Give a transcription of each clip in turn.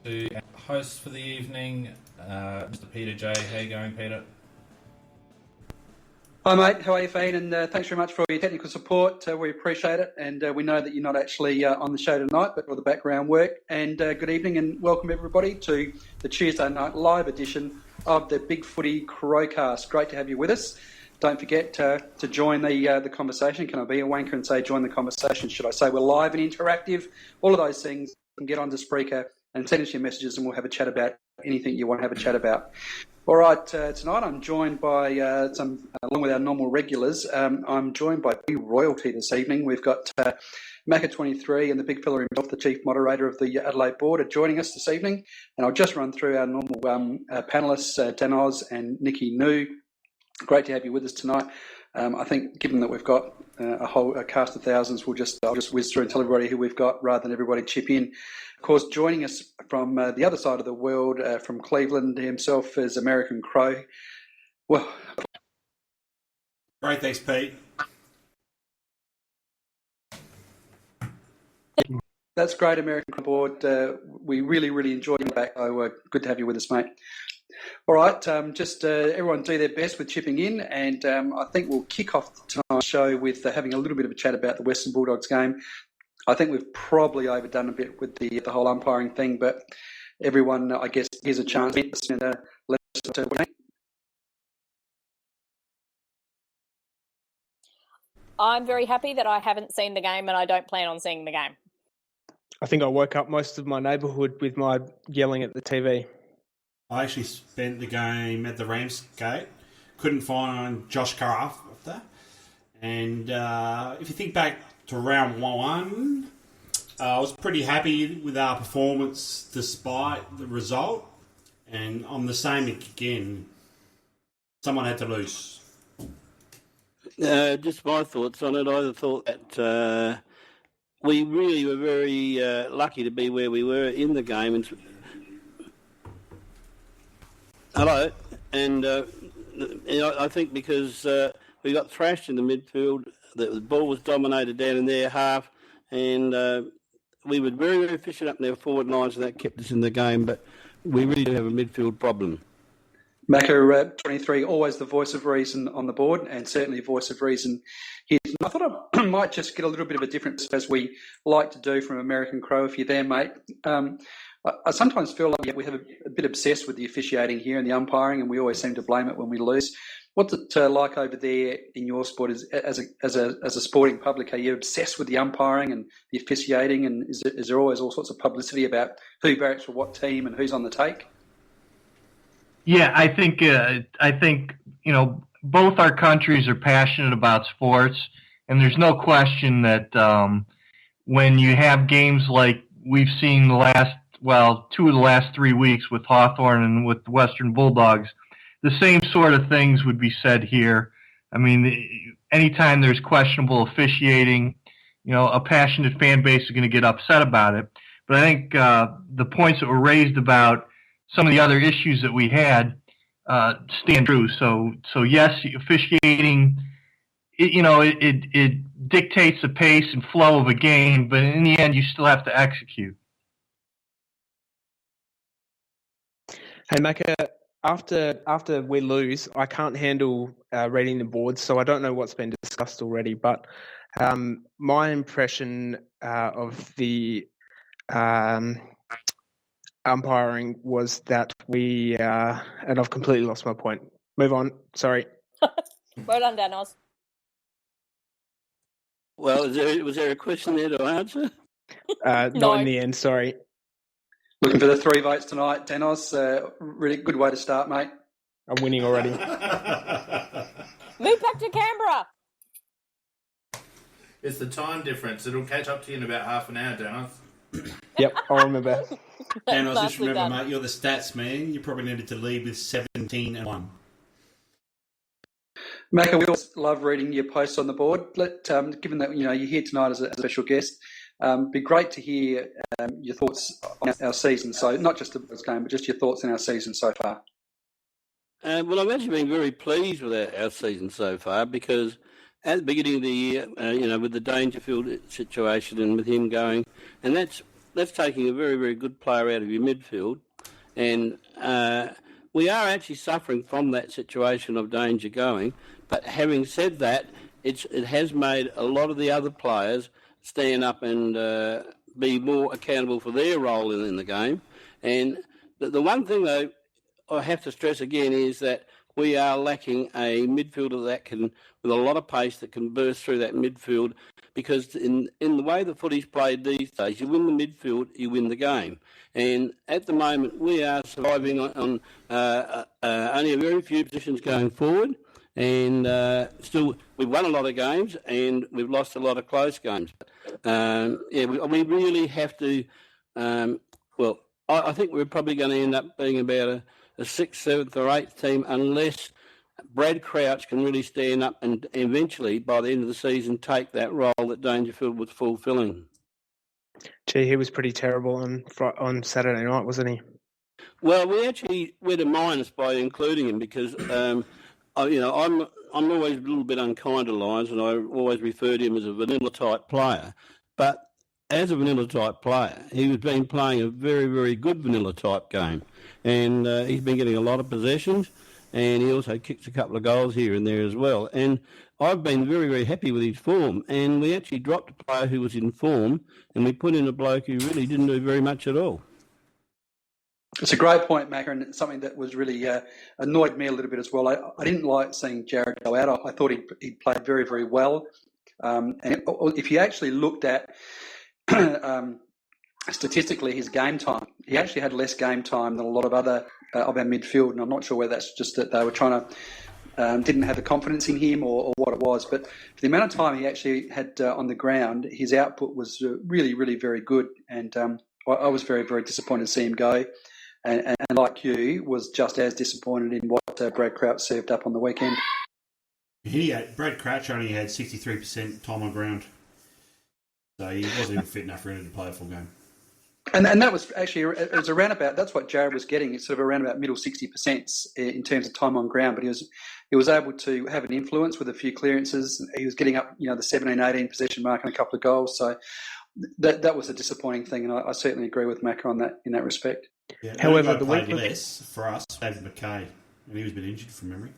to our host for the evening, Mr. Peter J. How you going, Peter? Hi mate, how are you, Fane? And thanks very much for your technical support. We appreciate it, and we know that you're not actually on the show tonight, but for the background work. And good evening, and welcome everybody to the Tuesday night live edition of the Big Footy Crowcast. Great to have you with us. Don't forget to join the conversation. Can I be a wanker and say join the conversation? Should I say we're live and interactive? All of those things. You can get onto Spreaker and send us your messages, and we'll have a chat about anything you want to have a chat about. All right, tonight I'm joined by along with our normal regulars, I'm joined by big royalty this evening. We've got Macca23 and the big fella himself, the chief moderator of the Adelaide board, are joining us this evening. And I'll just run through our normal panellists, Dan Oz and Nikki New. Great to have you with us tonight. I think given that we've got a cast of thousands, I'll just whiz through and tell everybody who we've got rather than everybody chip in. Of course, joining us from the other side of the world, from Cleveland himself, is American Crow. Well, great, thanks, Pete. That's great, American Crow board. We really enjoyed you back. So good to have you with us, mate. All right, everyone do their best with chipping in, and I think we'll kick off tonight's show with having a little bit of a chat about the Western Bulldogs game. I think we've probably overdone a bit with the whole umpiring thing, but everyone, I guess, here's a chance. And I'm very happy that I haven't seen the game, and I don't plan on seeing the game. I think I woke up most of my neighbourhood with my yelling at the TV. I actually spent the game at the Ramsgate. Couldn't find Josh Carafter. And if you think back to round one, I was pretty happy with our performance despite the result. And I'm the same again. Someone had to lose. Just my thoughts on it. I thought that we really were very lucky to be where we were in the game. And hello, and I think because we got thrashed in the midfield, the ball was dominated down in their half, and we were very efficient up in their forward lines, and that kept us in the game. But we really do have a midfield problem. Macca 23, always the voice of reason on the board, and certainly a voice of reason here. I thought I might just get a little bit of a difference, as we like to do from American Crow, if you're there, mate. I sometimes feel like we have a bit obsessed with the officiating here and the umpiring, and we always seem to blame it when we lose. What's it like over there in your sport as a sporting public? Are you obsessed with the umpiring and the officiating, and is there always all sorts of publicity about who barracks for what team and who's on the take? Yeah, I think both our countries are passionate about sports, and there's no question that when you have games like we've seen two of the last 3 weeks with Hawthorn and with the Western Bulldogs, the same sort of things would be said here. I mean, anytime there's questionable officiating, a passionate fan base is going to get upset about it. But I think the points that were raised about some of the other issues that we had stand true. So yes, officiating, it dictates the pace and flow of a game, but in the end, you still have to execute. Hey, Macca, after we lose, I can't handle reading the boards, so I don't know what's been discussed already, but my impression of the umpiring was that we, and I've completely lost my point. Move on, sorry. Well done, Dan Oz. Well, was there a question there to answer? No. Not in the end, sorry. Looking for the 3 votes tonight, Danos. Really good way to start, mate. I'm winning already. Move back to Canberra. It's the time difference. It'll catch up to you in about half an hour, Danos. Yep, I'll remember. Danos, just remember, mate, you're the stats man. You probably needed to lead with 17-1. Macca, we always love reading your posts on the board. Given that you're here tonight as a special guest, it'd be great to hear your thoughts on our season. So not just the game, but just your thoughts on our season so far. Well, I've actually been very pleased with our season so far because at the beginning of the year, with the Dangerfield situation and with him going, and that's that's taking a very, very good player out of your midfield. And we are actually suffering from that situation of danger going. But having said that, it has made a lot of the other players stand up and be more accountable for their role in the game. And the one thing, though, I have to stress again is that we are lacking a midfielder that can, with a lot of pace, that can burst through that midfield. Because in the way the footy's played these days, you win the midfield, you win the game. And at the moment, we are surviving on only a very few positions going forward. And still, we've won a lot of games and we've lost a lot of close games. We really have to. I think we're probably going to end up being about a sixth, seventh, or eighth team unless Brad Crouch can really stand up and eventually, by the end of the season, take that role that Dangerfield was fulfilling. Gee, he was pretty terrible on Saturday night, wasn't he? Well, we actually went a minus by including him because, I'm always a little bit unkind to Lions, and I always refer to him as a vanilla type player. But as a vanilla type player, he's been playing a very, very good vanilla type game, and he's been getting a lot of possessions. And he also kicks a couple of goals here and there as well. And I've been very, very happy with his form. And we actually dropped a player who was in form, and we put in a bloke who really didn't do very much at all. It's a great point, Macca, and it's something that was really annoyed me a little bit as well. I didn't like seeing Jared go out. I thought he played very, very well. And if you actually looked at statistically his game time, he actually had less game time than a lot of other of our midfield, and I'm not sure whether that's just that they were trying to didn't have the confidence in him or what it was. But for the amount of time he actually had on the ground, his output was really, really very good. And I was very, very disappointed to see him go. And like you, was just as disappointed in what Brad Crouch served up on the weekend. Brad Crouch only had 63% time on ground, so he wasn't even fit enough really to play a full game. And that was actually, it was around about, that's what Jared was getting. It's sort of around about middle 60% in terms of time on ground, but he was able to have an influence with a few clearances. He was getting up, the 17, 18 possession mark and a couple of goals. So that was a disappointing thing, and I certainly agree with Macca on that in that respect. Yeah, however, the week less for us, David McKay, and he was a bit injured from memory.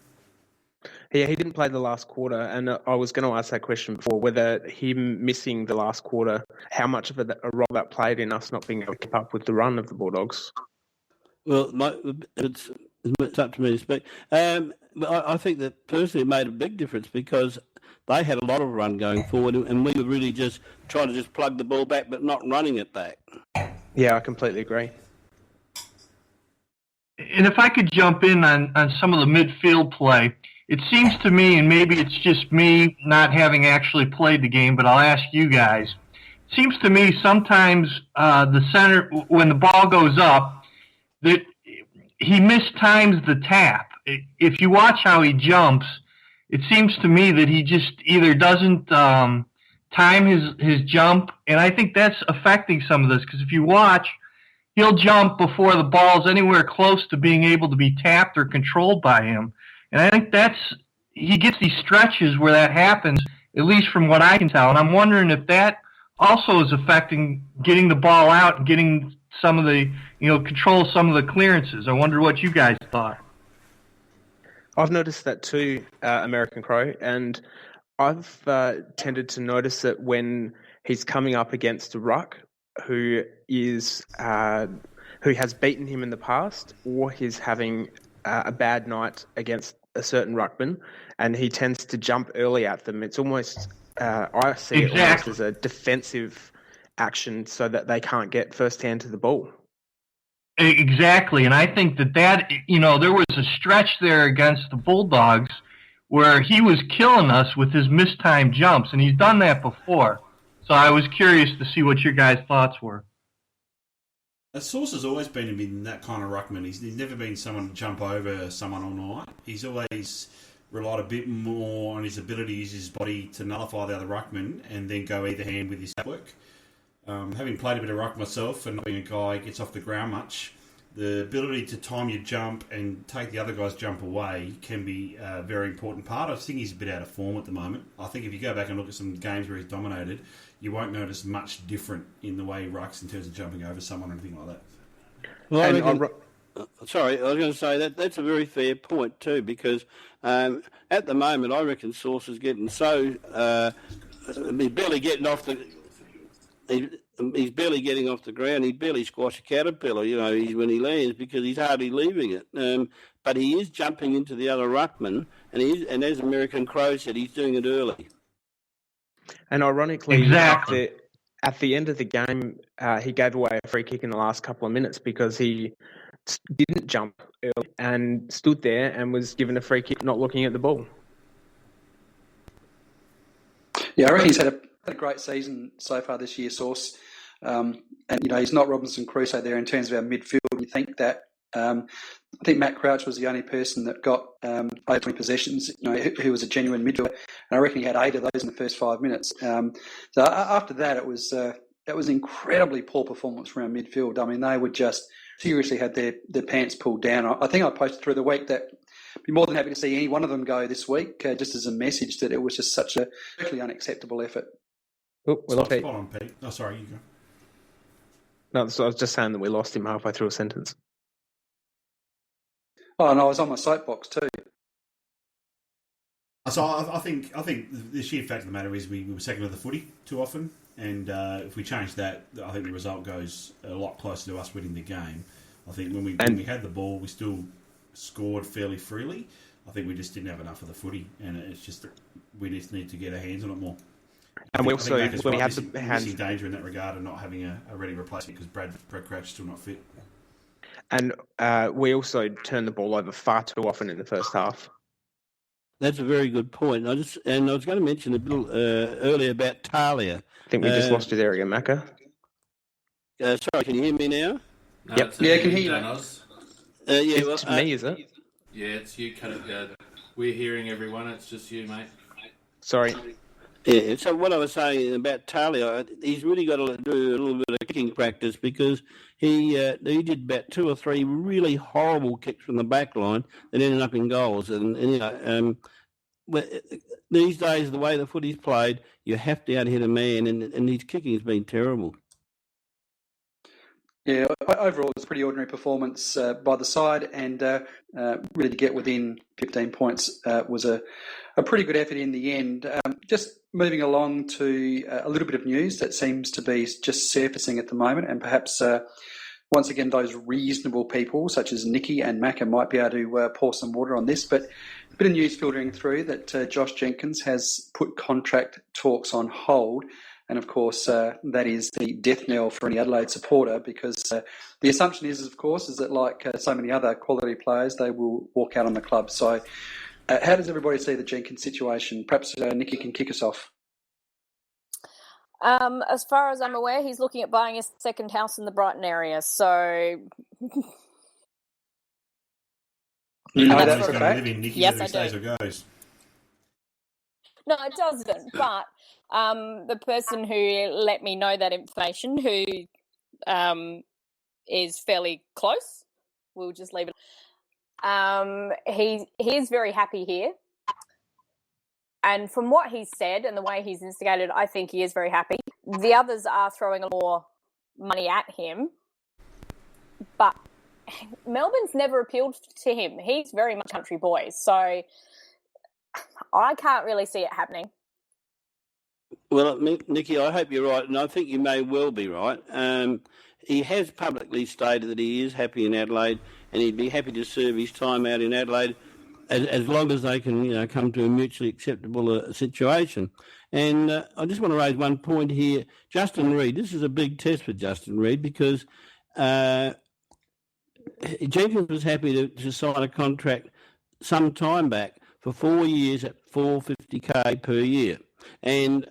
Yeah, he didn't play the last quarter, and I was going to ask that question before, whether him missing the last quarter, how much of a role that played in us not being able to keep up with the run of the Bulldogs. Well, it's up to me to speak. But I think that personally it made a big difference because they had a lot of run going forward, and we were really just trying to just plug the ball back, but not running it back. Yeah, I completely agree. And if I could jump in on some of the midfield play, it seems to me, and maybe it's just me not having actually played the game, but I'll ask you guys. It seems to me sometimes the center, when the ball goes up, that he mistimes the tap. If you watch how he jumps, it seems to me that he just either doesn't time his jump, and I think that's affecting some of this, because if you watch, he'll jump before the ball's anywhere close to being able to be tapped or controlled by him. And I think he gets these stretches where that happens, at least from what I can tell. And I'm wondering if that also is affecting getting the ball out and getting some of the, control some of the clearances. I wonder what you guys thought. I've noticed that too, American Crow, and I've tended to notice that when he's coming up against a ruck who has beaten him in the past, or he's having a bad night against a certain ruckman, and he tends to jump early at them. It's almost, I see it almost as a defensive action so that they can't get first hand to the ball. Exactly, and I think that there was a stretch there against the Bulldogs where he was killing us with his mistimed jumps, and he's done that before. So I was curious to see what your guys' thoughts were. Source has always been in that kind of ruckman. He's never been someone to jump over someone all night. He's always relied a bit more on his ability to use his body to nullify the other ruckman and then go either hand with his work. Having played a bit of ruck myself and not being a guy who gets off the ground much, the ability to time your jump and take the other guy's jump away can be a very important part. I think he's a bit out of form at the moment. I think if you go back and look at some games where he's dominated, you won't notice much different in the way he rucks in terms of jumping over someone or anything like that. Well, sorry, I was going to say that's a very fair point too, because at the moment I reckon Sauce is getting so he's barely getting off the. He's barely getting off the ground. He barely squashed a caterpillar, when he lands, because he's hardly leaving it. But he is jumping into the other ruckman, and as American Crow said, he's doing it early. And ironically, Exactly. at the end of the game, he gave away a free kick in the last couple of minutes because he didn't jump early and stood there and was given a free kick not looking at the ball. Yeah, I reckon he's had a great season so far this year, Sauce. And, he's not Robinson Crusoe there in terms of our midfield. You think that. I think Matt Crouch was the only person that got over 20 possessions, who was a genuine midfielder. And I reckon he had 8 of those in the first 5 minutes. So after that, it was incredibly poor performance from our midfield. I mean, they would just seriously had their pants pulled down. I think I posted through the week that I'd be more than happy to see any one of them go this week, just as a message that it was just such a totally unacceptable effort. Oh, we lost Pete. Spot on, Pete. Oh, sorry, you go. No, so I was just saying that we lost him halfway through a sentence. Oh, and I was on my soapbox too. So I think the sheer fact of the matter is we were second of the footy too often, and if we change that, I think the result goes a lot closer to us winning the game. I think when we had the ball, we still scored fairly freely. I think we just didn't have enough of the footy, and it's just that we just need to get our hands on it more. And we also we have missing danger in that regard and not having a ready replacement because Brad Crouch is still not fit. And we also turned the ball over far too often in the first half. That's a very good point. I was going to mention a little earlier about Talia. I think we just lost you there again, Macca. Sorry, can you hear me now? No, Yep. Yeah, I can hear you. Danos. It's me, is it? Yeah, it's you. We're hearing everyone. It's just you, mate. Sorry. Yeah, so what I was saying about Talia, he's really got to do a little bit of kicking practice because he did about 2 or 3 really horrible kicks from the back line that ended up in goals. And these days, the way the footy's played, you have to out-hit a man, and his kicking's been terrible. Yeah, overall it was a pretty ordinary performance by the side, and really to get within 15 points was a pretty good effort in the end. Just moving along to a little bit of news that seems to be just surfacing at the moment, and perhaps once again those reasonable people such as Nikki and Macca might be able to pour some water on this, but a bit of news filtering through that Josh Jenkins has put contract talks on hold. And, of course, that is the death knell for any Adelaide supporter because the assumption is that like so many other quality players, they will walk out on the club. So how does everybody see the Jenkins situation? Perhaps Nikki can kick us off. As far as I'm aware, he's looking at buying a second house in the Brighton area. So... You know that that he's for a going to fact? live in Nikki Yes, whether he I stays or goes. No, it doesn't. But the person who let me know that information, who is fairly close, we'll just leave it. He's very happy here. And from what he's said and the way he's instigated, I think he is very happy. The others are throwing more money at him. But Melbourne's never appealed to him. He's very much a country boy. So I can't really see it happening. Well, Nikki, I hope you're right, and I think you may well be right. He has publicly stated that he is happy in Adelaide, and he'd be happy to serve his time out in Adelaide as long as they can, come to a mutually acceptable situation. And I just want to raise one point here. Justin Reid, this is a big test for Justin Reid because Jenkins was happy to sign a contract some time back for 4 years at $450K per year. And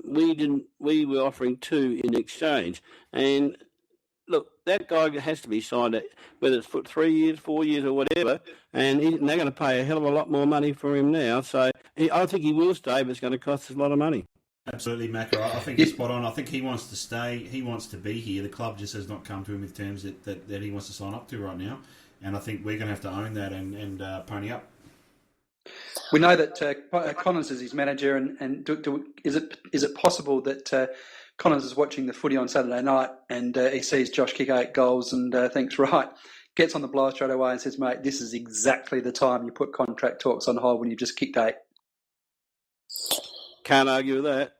we were offering 2 in exchange. And look, that guy has to be signed at, whether it's for 3 years, 4 years or whatever, and they're going to pay a hell of a lot more money for him now. So I think he will stay, but it's going to cost us a lot of money. Absolutely, Macca. I think he's spot on. I think he wants to stay. He wants to be here. The club just has not come to him with terms that he wants to sign up to right now. And I think we're going to have to own that and pony up. We know that Connors is his manager, and is it possible that Connors is watching the footy on Saturday night and he sees Josh kick 8 goals and thinks, right, gets on the blower straight away and says, mate, this is exactly the time you put contract talks on hold when you just kicked 8. Can't argue with that.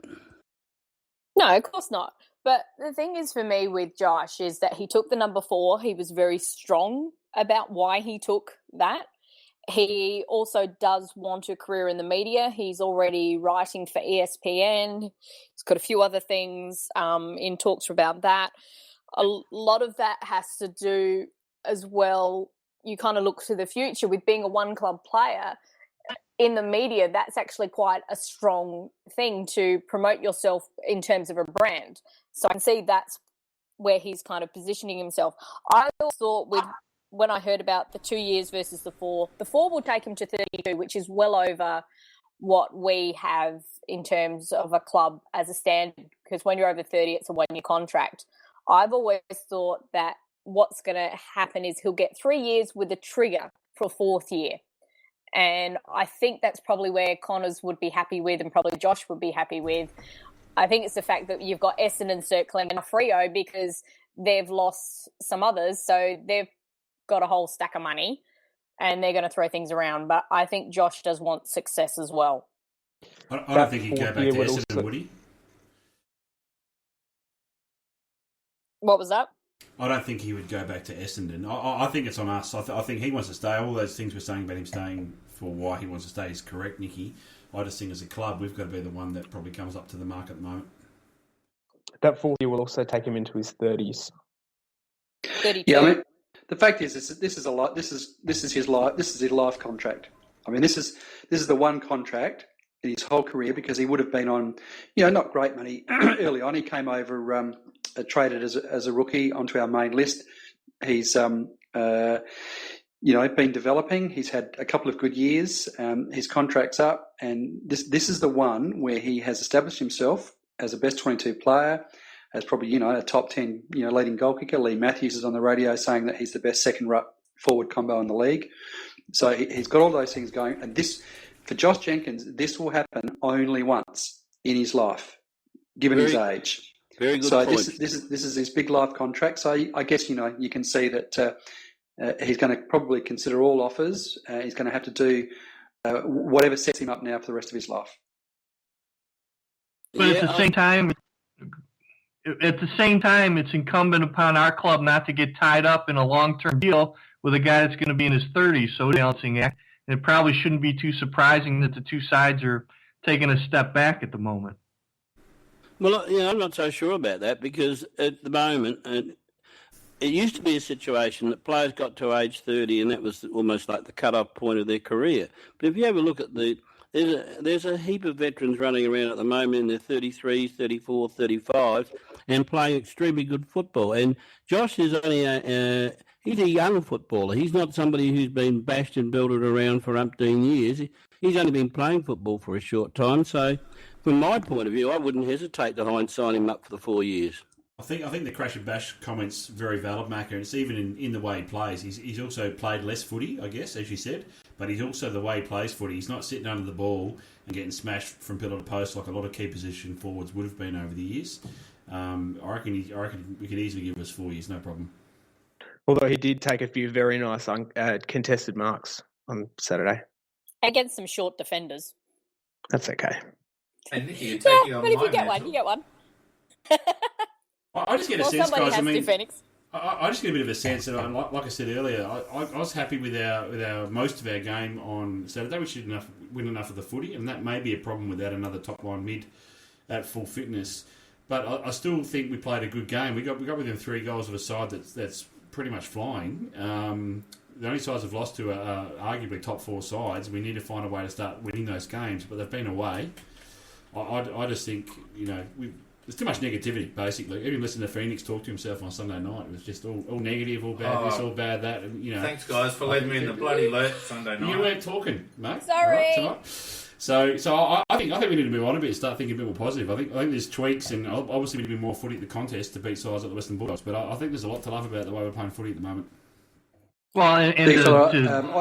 No, of course not. But the thing is for me with Josh is that he took the number 4. He was very strong about why he took that. He also does want a career in the media. He's already writing for ESPN. He's got a few other things in talks about that. A lot of that has to do as well. You kind of look to the future with being a one-club player. In the media, that's actually quite a strong thing to promote yourself in terms of a brand. So I can see that's where he's kind of positioning himself. I thought when I heard about the 2 years versus the 4 will take him to 32, which is well over what we have in terms of a club as a standard, because when you're over 30, it's a 1-year contract. I've always thought that what's going to happen is he'll get 3 years with a trigger for a 4th year. And I think that's probably where Connors would be happy with and probably Josh would be happy with. I think it's the fact that you've got Essendon circling and Freo because they've lost some others. So they've got a whole stack of money and they're going to throw things around. But I think Josh does want success as well. I don't think he'd go back to Essendon, would he? What was that? I don't think he would go back to Essendon. I think it's on us. I think he wants to stay. All those things we're saying about him staying for why he wants to stay is correct, Nicky. I just think as a club, we've got to be the one that probably comes up to the mark at the moment. That 4th year will also take him into his 30s. 32. Yeah, I mean, the fact is, this is a lot. This is his life. This is his life contract. I mean, this is the one contract in his whole career because he would have been on, not great money early on. He came over. Traded as a rookie onto our main list. He's been developing. He's had a couple of good years. His contract's up, and this is the one where he has established himself as a best 22 player, as probably a top 10 leading goal kicker. Lee Matthews is on the radio saying that he's the best second forward combo in the league. So he's got all those things going, and this for Josh Jenkins, this will happen only once in his life, given his age. Very good so point. this is his big life contract. So I guess you can see that he's going to probably consider all offers. He's going to have to do whatever sets him up now for the rest of his life. But at the same time, it's incumbent upon our club not to get tied up in a long-term deal with a guy that's going to be in his 30s. So balancing act, and it probably shouldn't be too surprising that the two sides are taking a step back at the moment. Well, I'm not so sure about that because at the moment, it used to be a situation that players got to age 30 and that was almost like the cut-off point of their career. But if you have a look at there's a heap of veterans running around at the moment in their 33s, 34s, 35s and playing extremely good football. And Josh is only he's a young footballer. He's not somebody who's been bashed and belted around for umpteen years. He's only been playing football for a short time, so from my point of view, I wouldn't hesitate to sign him up for the 4 years. I think the crash and bash comment's very valid, Macca. It's even in the way he plays. He's also played less footy, I guess, as you said, but he's also the way he plays footy. He's not sitting under the ball and getting smashed from pillar to post like a lot of key position forwards would have been over the years. I reckon we could easily give us 4 years, no problem. Although he did take a few very nice contested marks on Saturday. Against some short defenders. That's okay. And Nicky, you're taking on but if my you get mantle. one, you get one. I just get a sense, somebody guys. has to, Phoenix. I just get a bit of a sense that, like I said earlier, I was happy with our most of our game on Saturday. We should win enough of the footy, and that may be a problem without another top line mid at full fitness. But I still think we played a good game. We got within 3 goals of a side that's pretty much flying. The only sides we've lost to are arguably top 4 sides. We need to find a way to start winning those games, but they've been away. I just think, there's too much negativity, basically. Even listening to Phoenix talk to himself on Sunday night, it was just all negative, all bad this, all bad that. And, Thanks, guys, for letting me in the bloody lurch Sunday night. You weren't talking, mate. Sorry. Right, I think we need to move on a bit and start thinking a bit more positive. I think there's tweaks, and obviously we need to be more footy at the contest to beat sides like the Western Bulldogs. But I think there's a lot to love about the way we're playing footy at the moment. Well, and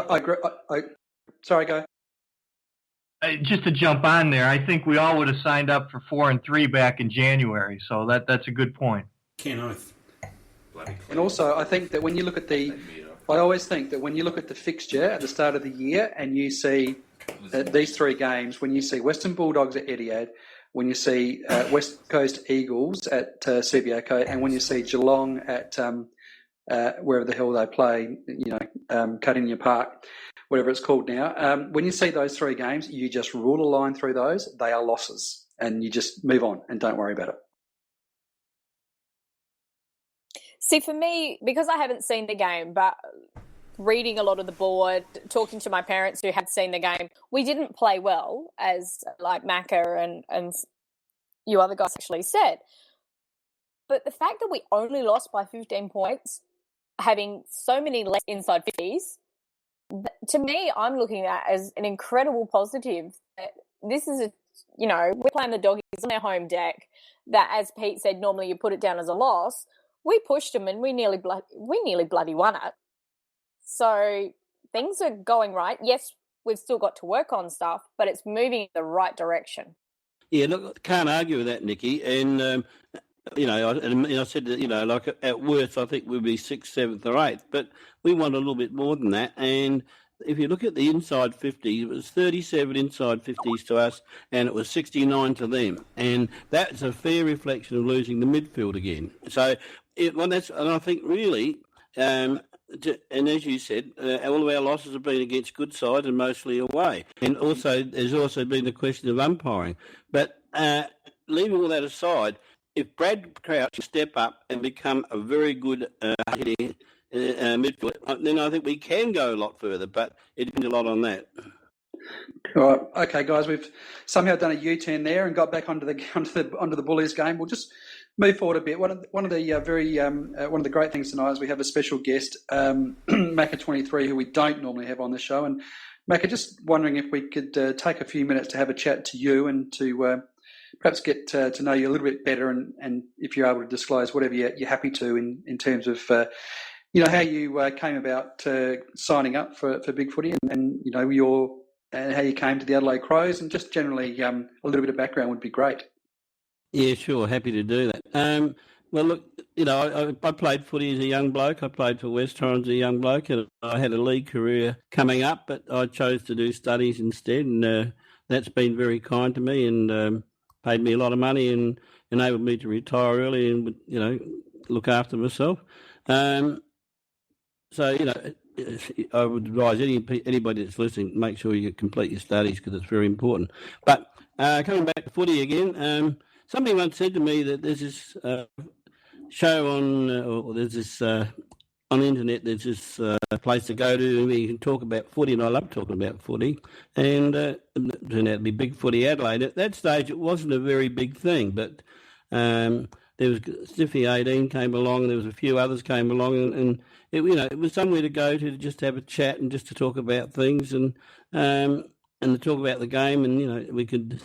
I agree. Sorry, go. Just to jump on there, I think we all would have signed up for 4 and 3 back in January. So that's a good point. Ken Oath. And also, I think that when you look at I always think that when you look at the fixture at the start of the year and you see these 3 games, when you see Western Bulldogs at Etihad, when you see West Coast Eagles at Subiaco, and when you see Geelong at wherever the hell they play, Cardinia Park, whatever it's called now, when you see those 3 games, you just rule a line through those. They are losses, and you just move on and don't worry about it. See, for me, because I haven't seen the game, but reading a lot of the board, talking to my parents who had seen the game, we didn't play well, as like Macca and you other guys actually said. But the fact that we only lost by 15 points, having so many less inside 50s, to me, I'm looking at as an incredible positive. That this is we're playing the Doggies on their home deck. That, as Pete said, normally you put it down as a loss. We pushed them and we nearly bloody won it. So things are going right. Yes, we've still got to work on stuff, but it's moving in the right direction. Yeah, look, can't argue with that, Nikki. And I said that like at worst, I think we'd be 6th, 7th, or 8th, but we want a little bit more than that. And if you look at the inside 50, it was 37 inside 50s to us, and it was 69 to them. And that's a fair reflection of losing the midfield again. So, and I think really, and as you said, all of our losses have been against good sides and mostly away. And also, there's also been the question of umpiring. But leaving all that aside, if Brad Crouch can step up and become a very good hitting midfield, then I think we can go a lot further, but it depends a lot on that. All right, okay, guys, we've somehow done a U-turn there and got back onto the Bullies game. We'll just move forward a bit. One of the great things tonight is we have a special guest, Macca23, who we don't normally have on the show. And Macca, just wondering if we could take a few minutes to have a chat to you and to perhaps get to know you a little bit better, and if you're able to disclose whatever you're happy to in terms of how you came about signing up for Big Footy, and how you came to the Adelaide Crows, and just generally a little bit of background would be great. Yeah, sure, happy to do that. Well, look, I played footy as a young bloke. I played for West Torrens as a young bloke, and I had a league career coming up, but I chose to do studies instead, and that's been very kind to me, and paid me a lot of money and enabled me to retire early and look after myself. So I would advise anybody that's listening, make sure you complete your studies because it's very important. But coming back to footy again, somebody once said to me that there's this show on the internet, there's this place to go to where you can talk about footy, and I love talking about footy. And it turned out to be Big Footy Adelaide. At that stage, it wasn't a very big thing, but there was Stiffy 18 came along, and there was a few others came along, and it was somewhere to go to just have a chat and just to talk about things and to talk about the game, and we could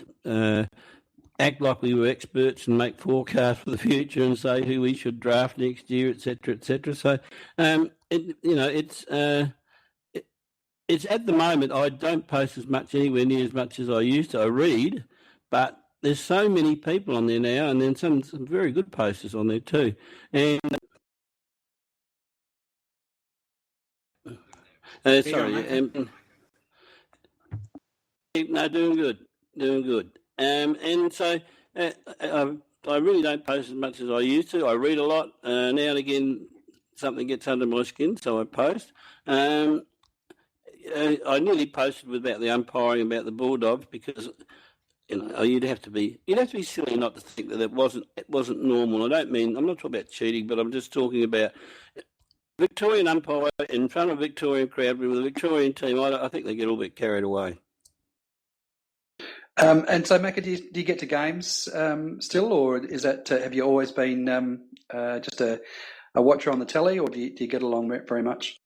act like we were experts and make forecasts for the future and say who we should draft next year, etc., etc. So, it's at the moment I don't post as much anywhere near as much as I used to. I read, but there's so many people on there now, and then some very good posters on there too. And doing good. And so I really don't post as much as I used to. I read a lot. Now and again, something gets under my skin, so I post. I nearly posted about the umpiring, about the Bulldogs, because you'd have to be silly not to think that it wasn't normal. I'm not talking about cheating, but I'm just talking about Victorian umpire in front of a Victorian crowd with a Victorian team. I think they get a little bit carried away. And so, Macca, do you get to games still, or is that have you always been just a watcher on the telly, or do you get along very much?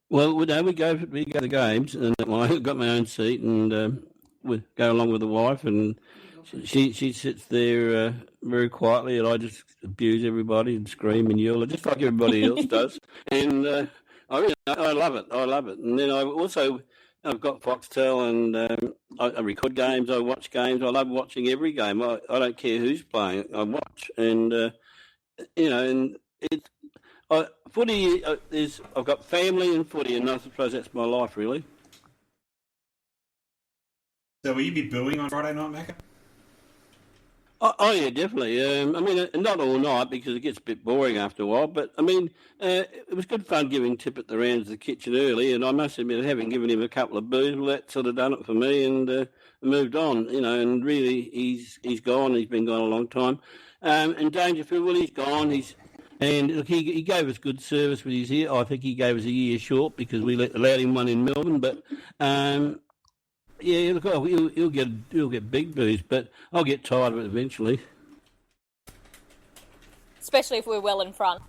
Well, we go to the games, and I've got my own seat, and go along with the wife, and she sits there very quietly, and I just abuse everybody and scream and yell, just like everybody else does. And I love it. I love it. And then I've got Foxtel, and I record games. I watch games. I love watching every game. I don't care who's playing. I watch, and and it's footy is. I've got family and footy, and I suppose that's my life, really. So will you be booing on Friday night, Macca? Oh yeah, definitely. I mean, not all night because it gets a bit boring after a while. But I mean, it was good fun giving Tippett the rounds of the kitchen early, and I must admit, having given him a couple of boos, well, that sort of done it for me, and moved on. And really, he's gone. He's been gone a long time. And Dangerfield, well, he's gone. And look, he gave us good service with his year. I think he gave us a year short because we allowed him one in Melbourne, but. Yeah, look, he'll get big boos, but I'll get tired of it eventually. Especially if we're well in front.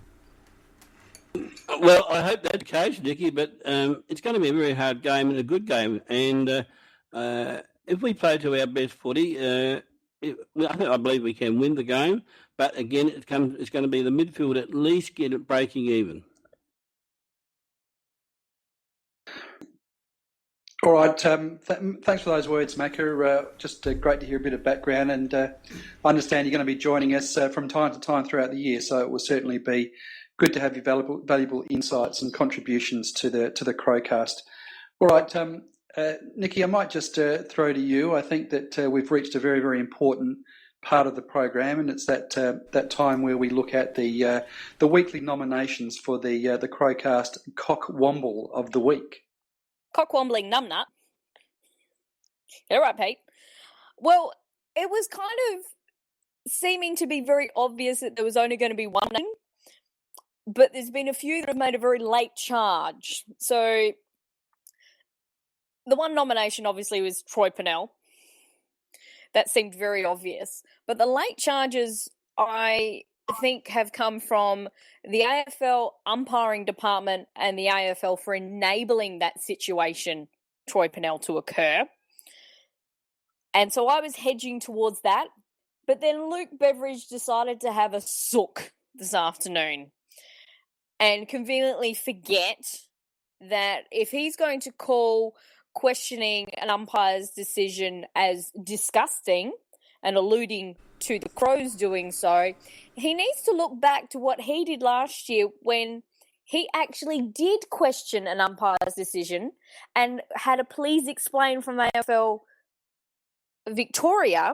Well, I hope that's the case, Nicky, but it's going to be a very hard game and a good game. And if we play to our best footy, I believe we can win the game. But again, it's going to be the midfield at least get it breaking even. All right. Thanks for those words, Macca. Just great to hear a bit of background, and I understand you're going to be joining us from time to time throughout the year. So it will certainly be good to have your valuable insights and contributions to the Crowcast. All right, Nikki, I might just throw to you. I think that we've reached a very, very important part of the program, and it's that time where we look at the weekly nominations for the Crowcast Cockwomble of the Week. Cockwombling numbnut. All right, Pete. Well, it was kind of seeming to be very obvious that there was only going to be one name, but there's been a few that have made a very late charge. So the one nomination obviously was Troy Pennell. That seemed very obvious. But the late charges, I think, have come from the AFL umpiring department and the AFL for enabling that situation, Troy Pennell, to occur. And so I was hedging towards that. But then Luke Beveridge decided to have a sook this afternoon and conveniently forget that if he's going to call questioning an umpire's decision as disgusting and alluding to the Crows doing so, he needs to look back to what he did last year when he actually did question an umpire's decision and had a please explain from AFL Victoria,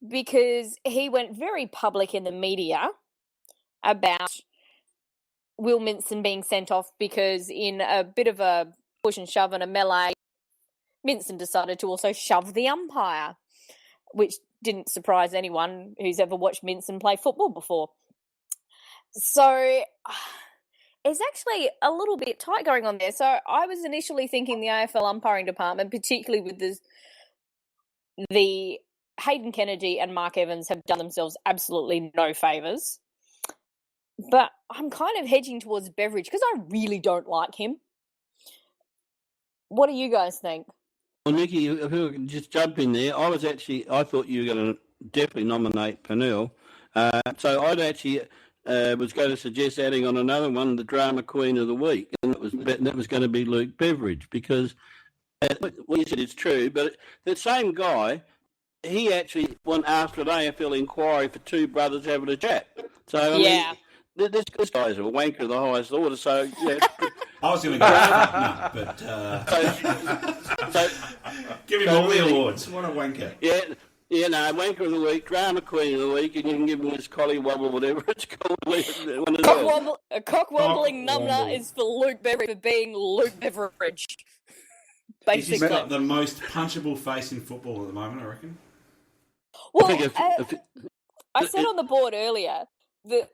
because he went very public in the media about Will Minson being sent off because in a bit of a push and shove and a melee, Minson decided to also shove the umpire, which didn't surprise anyone who's ever watched Minson play football before. So it's actually a little bit tight going on there. So I was initially thinking the AFL umpiring department, particularly with the Hayden Kennedy and Mark Evans, have done themselves absolutely no favours. But I'm kind of hedging towards Beveridge because I really don't like him. What do you guys think? Well, Nikki, if we can just jump in there, I thought you were going to definitely nominate Pennell. So I'd actually was going to suggest adding on another one, the drama queen of the week, and that was going to be Luke Beveridge, because what you said is true, but the same guy, he actually went after an AFL inquiry for two brothers having a chat. So I mean, this guy is a wanker of the highest order. So yeah. I was going to go no, but give him all the awards. What a wanker! Yeah, wanker of the week, drama queen of the week, and you can give him this collie wobble, whatever it's called. A cock-wobbling numbnut is for Luke Beveridge for being Luke Beveridge. Basically, he's got the most punchable face in football at the moment, I reckon. Well, I said on the board earlier that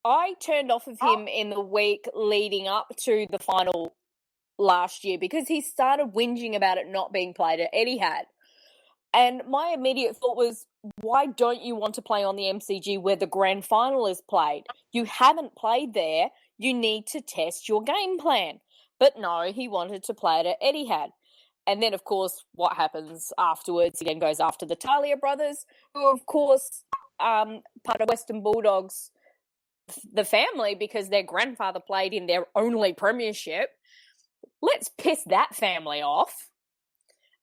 I turned off of him in the week leading up to the final last year because he started whinging about it not being played at Etihad. And my immediate thought was, why don't you want to play on the MCG where the grand final is played? You haven't played there. You need to test your game plan. But no, he wanted to play it at Etihad. And then, of course, what happens afterwards? He then goes after the Talia brothers, who, of course, part of Western Bulldogs, the family, because their grandfather played in their only premiership. Let's piss that family off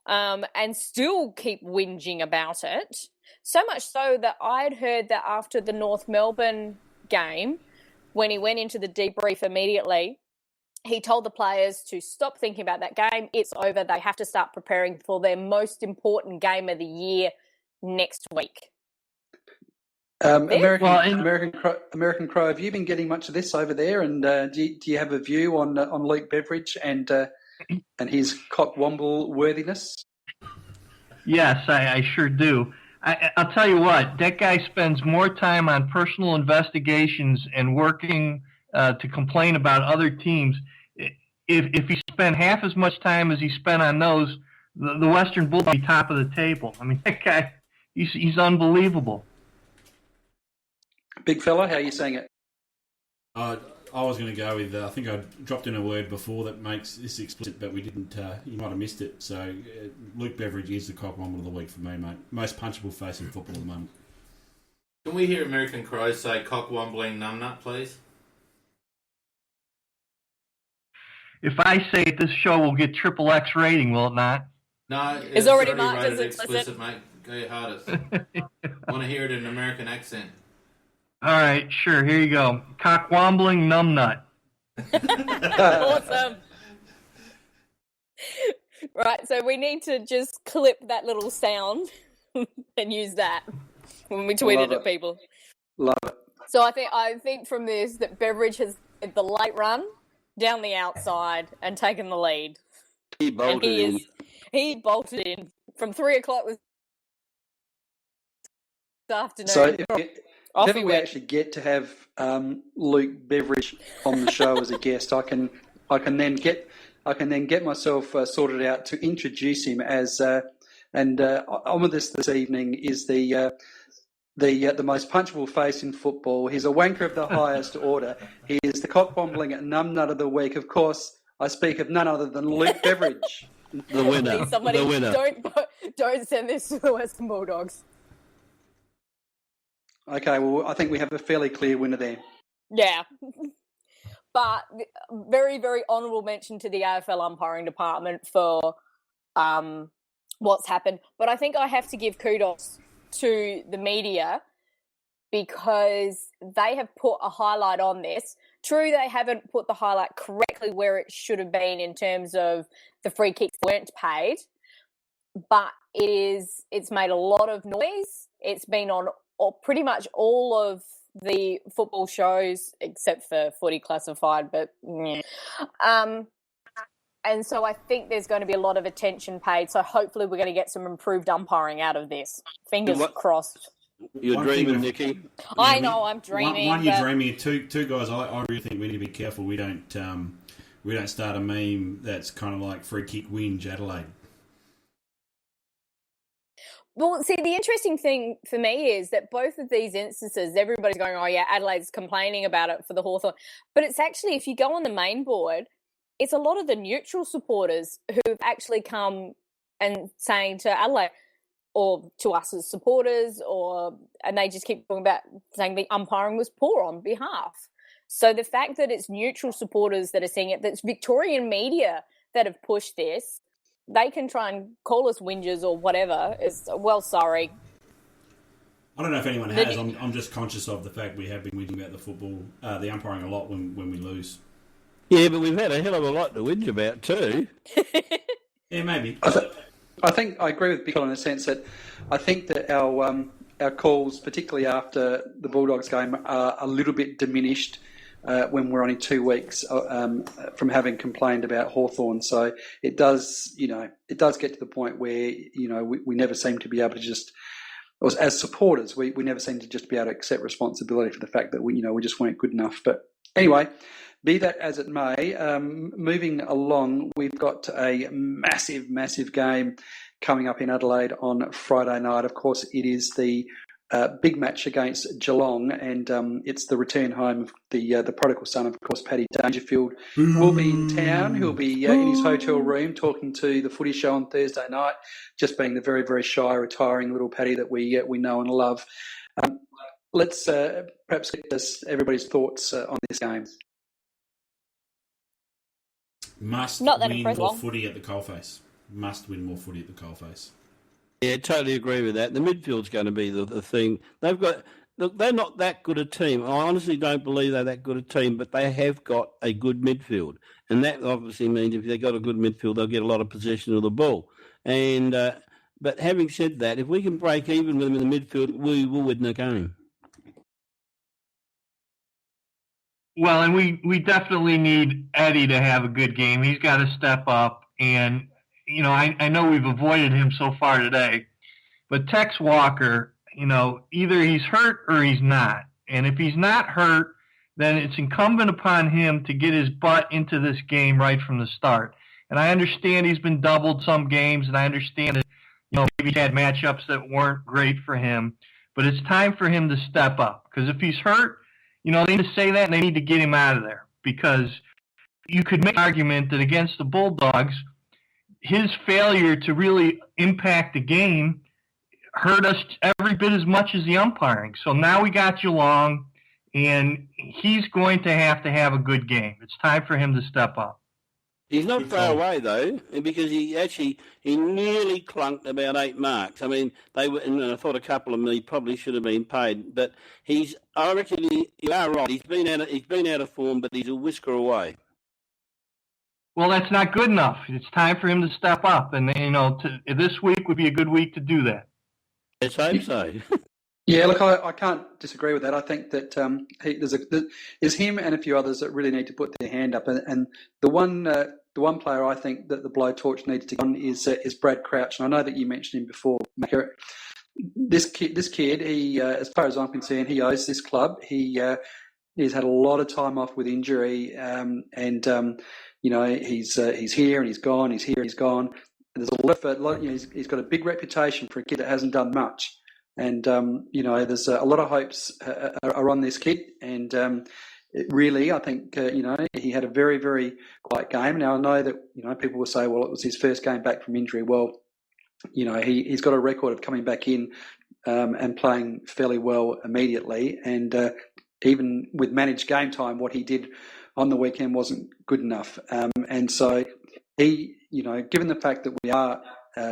and still keep whinging about it. So much so that I'd heard that after the North Melbourne game, when he went into the debrief immediately, he told the players to stop thinking about that game. It's over. They have to start preparing for their most important game of the year next week. American Crow, have you been getting much of this over there? And do you have a view on Luke Beveridge and his Cockwomble worthiness? Yes, I sure do. I'll tell you what, that guy spends more time on personal investigations and working to complain about other teams. If he spent half as much time as he spent on those, the Western Bulldogs would be top of the table. I mean, that guy, he's unbelievable. Big fella, how are you saying it? I was going to go with, I think I dropped in a word before that makes this explicit, but we didn't, you might have missed it. So Luke Beveridge is the Cockwomble of the week for me, mate. Most punchable face in football at the moment. Can we hear American Crow say cock-wombling numbnut, please? If I say it, this show will get triple X rating, will it not? No, It's already marked rated as explicit, mate. Go your hardest. I want to hear it in an American accent. All right, sure. Here you go. Cock-wombling numbnut. Awesome. Right, so we need to just clip that little sound and use that when we tweet it at people. Love it. So I think from this that Beveridge has hit the late run down the outside and taken the lead. He bolted in. He bolted in from 3:00 this afternoon. So if we actually get to have Luke Beveridge on the show as a guest, I can then get myself sorted out to introduce him as and on with this evening is the most punchable face in football. He's a wanker of the highest order. He is the cock-wombling numbnut of the week. Of course, I speak of none other than Luke Beveridge. The winner. Somebody, the winner. Don't send this to the Western Bulldogs. Okay, well, I think we have a fairly clear winner there. Yeah. But very, very honourable mention to the AFL umpiring department for what's happened. But I think I have to give kudos to the media because they have put a highlight on this. True, they haven't put the highlight correctly where it should have been in terms of the free kicks weren't paid, but it's made a lot of noise. It's been on pretty much all of the football shows except for Footy Classified, but yeah. And so I think there's going to be a lot of attention paid. So hopefully we're going to get some improved umpiring out of this. Fingers crossed. You're dreaming, Nikki. I know I'm dreaming. One, you're dreaming. Two guys. I really think we need to be careful. We don't start a meme that's kind of like free kick whinge Adelaide. Well, see, the interesting thing for me is that both of these instances, everybody's going, oh, yeah, Adelaide's complaining about it for the Hawthorn. But it's actually, if you go on the main board, it's a lot of the neutral supporters who've actually come and saying to Adelaide or to us as supporters and they just keep talking about saying the umpiring was poor on behalf. So the fact that it's neutral supporters that are seeing it, that's Victorian media that have pushed this, they can try and call us whingers or whatever. Well, sorry. I don't know if anyone has. I'm just conscious of the fact we have been whinging about the football, the umpiring a lot when we lose. Yeah, but we've had a hell of a lot to whinge about too. Yeah, maybe. I think I agree with Bickle in the sense that I think that our calls, particularly after the Bulldogs game, are a little bit diminished when we're only 2 weeks from having complained about Hawthorn. So it does get to the point where we never seem to be able to just, as supporters, we never seem to just be able to accept responsibility for the fact that we just weren't good enough. But anyway. Be that as it may, moving along, we've got a massive, massive game coming up in Adelaide on Friday night. Of course, it is the big match against Geelong, and it's the return home of the prodigal son, of course, Paddy Dangerfield. Will be in town. He'll be in his hotel room talking to the footy show on Thursday night, just being the very, very shy, retiring little Paddy that we know and love. Let's perhaps get everybody's thoughts on this game. Must Not that win impressive. more footy at the coalface. Must win more footy at the coalface. Yeah, totally agree with that. The midfield's going to be the thing. They're not that good a team. I honestly don't believe they're that good a team, but they have got a good midfield. And that obviously means if they've got a good midfield, they'll get a lot of possession of the ball. And but having said that, if we can break even with them in the midfield, we will win the game. Well, and we definitely need Eddie to have a good game. He's got to step up. And, I know we've avoided him so far today, but Tex Walker, either he's hurt or he's not. And if he's not hurt, then it's incumbent upon him to get his butt into this game right from the start. And I understand he's been doubled some games, and I understand that, maybe he had matchups that weren't great for him. But it's time for him to step up. Because if he's hurt, they need to say that, and they need to get him out of there. Because you could make an argument that against the Bulldogs, his failure to really impact the game hurt us every bit as much as the umpiring. So now we got Geelong, and he's going to have a good game. It's time for him to step up. He's not far away though, because he nearly clunked about 8 marks. I mean, they were, and I thought a couple of them he probably should have been paid. But I reckon you are right. He's been out of form, but he's a whisker away. Well, that's not good enough. It's time for him to step up, and this week would be a good week to do that. Let's hope so. Yeah, look, I can't disagree with that. I think that there's him and a few others that really need to put their hand up, and the one player I think that the blowtorch needs to get on is Brad Crouch, and I know that you mentioned him before, Macca. This kid, he as far as I'm concerned, he owes this club. He's had a lot of time off with injury, he's here and he's gone. He's here and he's gone. And there's a lot. He's got a big reputation for a kid that hasn't done much. And, there's a lot of hopes are on this kid. And really, I think, he had a very, very quiet game. Now, I know that, people will say, well, it was his first game back from injury. Well, he's got a record of coming back in and playing fairly well immediately. And even with managed game time, what he did on the weekend wasn't good enough. And so he, given the fact that we are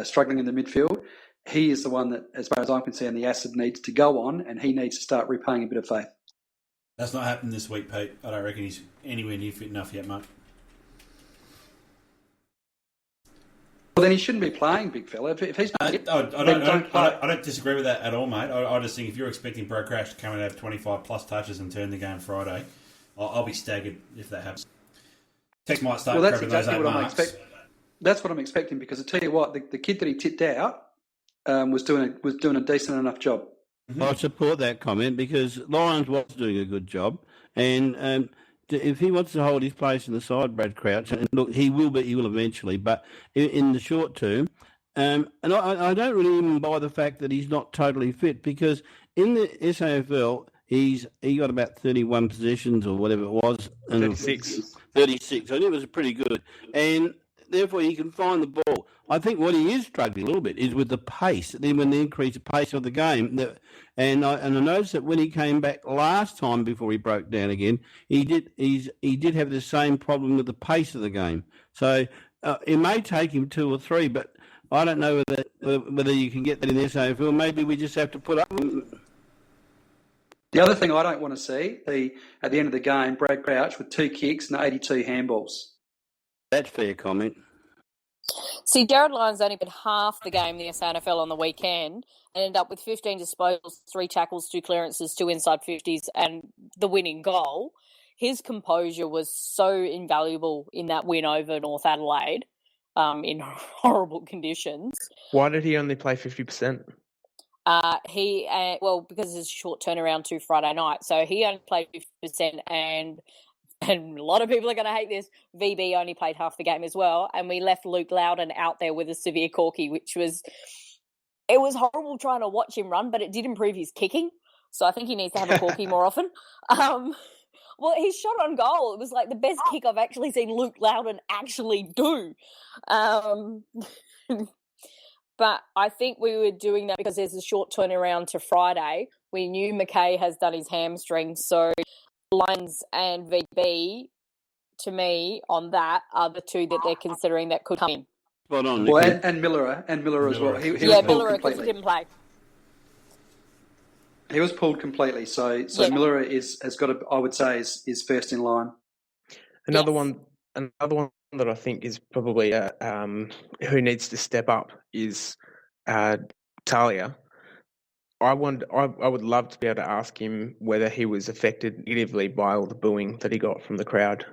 struggling in the midfield, he is the one that, as far as I'm concerned, the acid needs to go on, and he needs to start repaying a bit of faith. That's not happened this week, Pete. I don't reckon he's anywhere near fit enough yet, mate. Well, then he shouldn't be playing, big fella. If he's not, I don't disagree with that at all, mate. I just think if you're expecting Brad Crouch to come and have 25 plus touches and turn the game Friday, I'll be staggered if that happens. Tex might start grabbing those 8 marks. That's what I'm expecting, because I tell you what, the kid that he tipped out was doing a decent enough job. Mm-hmm. I support that comment, because Lyons was doing a good job, and if he wants to hold his place in the side, Brad Crouch, and look, he will eventually, but in the short term, and I don't really even buy the fact that he's not totally fit, because in the SAFL he got about 31 possessions or whatever it was, and 36. I think it was pretty good, and therefore he can find the ball. I think what he is struggling a little bit is with the pace. Then when they increase the pace of the game, and I noticed that when he came back last time before he broke down again, he did have the same problem with the pace of the game. So it may take him 2 or 3, but I don't know whether you can get that in the SAFL. Maybe we just have to put up with it. The other thing I don't want to see, at the end of the game, Brad Crouch with 2 kicks and 82 handballs. That's fair comment. See, Jared Lyons only played half the game in the SANFL on the weekend and ended up with 15 disposals, 3 tackles, 2 clearances, 2 inside 50s, and the winning goal. His composure was so invaluable in that win over North Adelaide in horrible conditions. Why did he only play 50%? Because it's a short turnaround to Friday night. So he only played 50%, and a lot of people are going to hate this, VB only played half the game as well, and we left Luke Loudon out there with a severe corky, which was it was horrible trying to watch him run, but it did improve his kicking. So I think he needs to have a corky more often. Well, his shot on goal, it was like the best kick I've actually seen Luke Loudon actually do. But I think we were doing that because there's a short turnaround to Friday. We knew McKay has done his hamstring, so Lions and VB, to me, on that, are the two that they're considering that could come in. Spot on, Well, Nicky. and Miller as well. He was Yeah, pulled Miller, because he completely. didn't play. He was pulled completely. So Yeah. Miller has got I would say, is first in line. Another Yes. one that I think is probably who needs to step up is Talia. I would love to be able to ask him whether he was affected negatively by all the booing that he got from the crowd.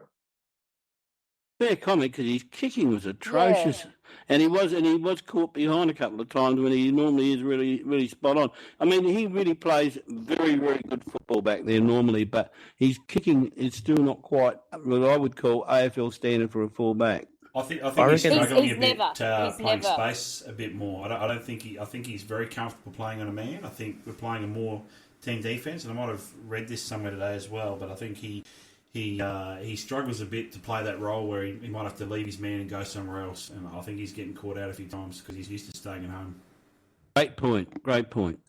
Fair comment, because his kicking was atrocious, and he was caught behind a couple of times when he normally is really, really spot on. I mean, he really plays very, very good football back there normally, but his kicking is still not quite what I would call AFL standard for a fullback. I think I he's reckon- struggling He's a bit never- he's playing never. space a bit more. I don't think I think he's very comfortable playing on a man. I think we're playing a more team defense, and I might have read this somewhere today as well. But I think he struggles a bit to play that role where he might have to leave his man and go somewhere else. And I think he's getting caught out a few times because he's used to staying at home. Great point. Great point.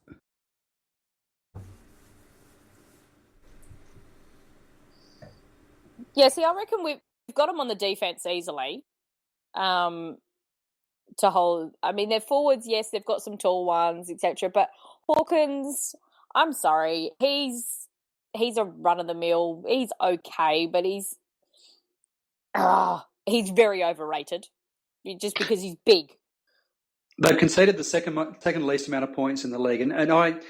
Yeah, see, I reckon we've got him on the defence easily to hold. I mean, their forwards, yes, they've got some tall ones, etc. But Hawkins, I'm sorry, he's a run-of-the-mill. He's okay, but he's very overrated just because he's big. They've conceded the second least amount of points in the league, and I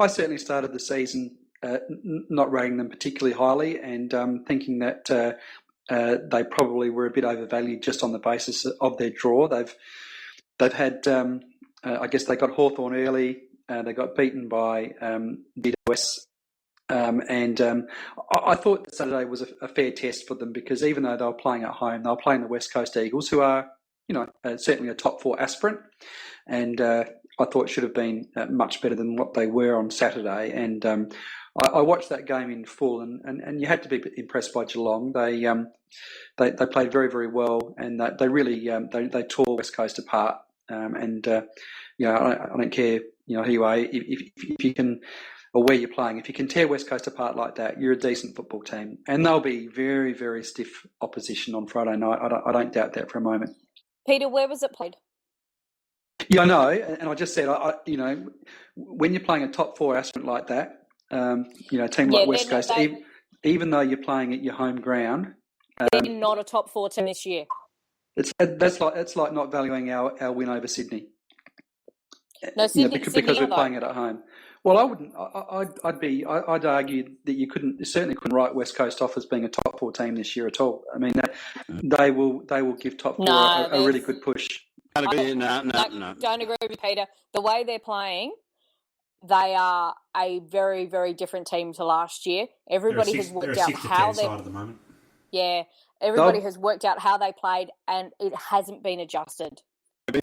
certainly started the season not rating them particularly highly, and thinking that they probably were a bit overvalued just on the basis of their draw. They've had I guess they got Hawthorn early. They got beaten by DWS. And I thought that Saturday was a fair test for them, because even though they were playing at home, they were playing the West Coast Eagles, who are, certainly a top 4 aspirant. And I thought it should have been much better than what they were on Saturday. And I watched that game in full, and you had to be impressed by Geelong. They played very, very well, and they really they tore West Coast apart. I don't care who you are, if you can, or where you're playing. If you can tear West Coast apart like that, you're a decent football team. And they'll be very, very stiff opposition on Friday night. I don't doubt that for a moment. Peter, where was it played? Yeah, I know. And I just said, when you're playing a top 4 aspirant like that, a team like West Coast, even though you're playing at your home ground, they're not a top 4 team this year. It's like not valuing our win over Sydney. No, Sydney, because we're playing it at home. Well, I wouldn't. I'd argue that you certainly couldn't write West Coast off as being a top 4 team this year at all. I mean, they will give top 4 a really good push. No. Don't agree with Peter. The way they're playing, they are a very, very different team to last year. Everybody has worked out how they. Side at the moment. Yeah, everybody has worked out how they played, and it hasn't been adjusted.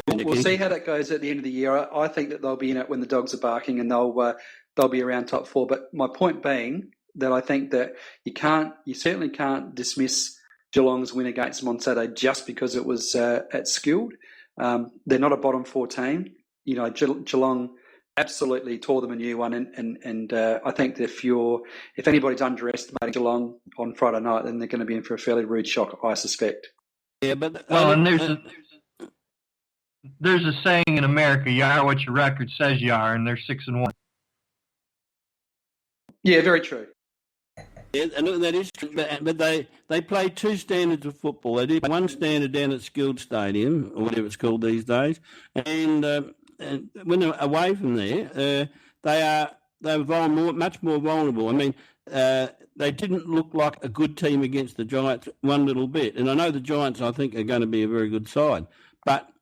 We'll see how that goes at the end of the year. I think that they'll be in it when the dogs are barking, and they'll be around top 4. But my point being that I think that you certainly can't dismiss Geelong's win against them on Saturday just because it was at Skilled. They're not a bottom 4 team. Geelong absolutely tore them a new one, and I think that if anybody's underestimating Geelong on Friday night, then they're going to be in for a fairly rude shock, I suspect. Yeah, but and there's a saying in America: "You are what your record says you are," and they're 6-1. Yeah, very true. Yeah, and that is true. But they play 2 standards of football. They do one standard down at Skilled Stadium, or whatever it's called these days, and when they're away from there, they're much more vulnerable. I mean, they didn't look like a good team against the Giants one little bit. And I know the Giants, I think, are going to be a very good side.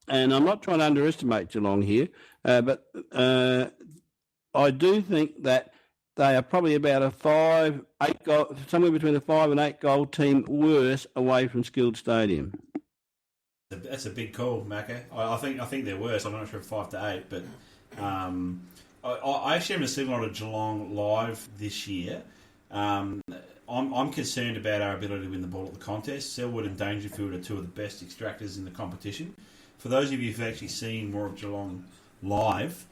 And I'm not trying to underestimate Geelong here, but I do think that they are probably about a 5-8 goal, somewhere between a 5 and 8 goal team worse away from Skilled Stadium. That's a big call, Macca. I think they're worse. I'm not sure if 5 to 8, but I actually haven't seen a lot of Geelong live this year. I'm concerned about our ability to win the ball at the contest. Selwood and Dangerfield are two of the best extractors in the competition. For those of you who've actually seen more of Geelong live,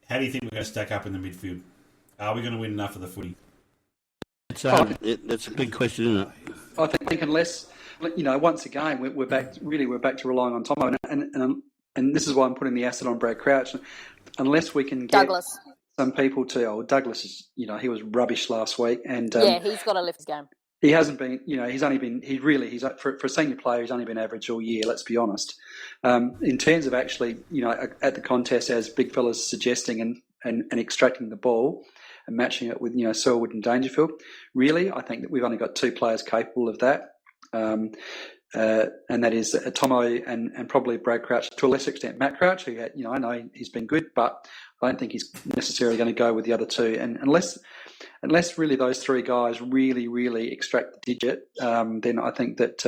how do you think we're going to stack up in the midfield? Are we going to win enough of the footy? That's a big question, isn't it? I think unless, once again, we're back to relying on Tomo, and this is why I'm putting the asset on Brad Crouch. Unless we can get Douglas. some people to, Douglas is, he was rubbish last week, and he's got to lift his game. He hasn't been, he's for a senior player, he's only been average all year. Let's be honest. In terms of actually, at the contest, as big fella's suggesting and extracting the ball and matching it with Selwood and Dangerfield. Really, I think that we've only got two players capable of that, and that is Tomo and probably Brad Crouch, to a lesser extent Matt Crouch, who I know he's been good, but I don't think he's necessarily going to go with the other two. And unless really those three guys really extract the digit, then I think that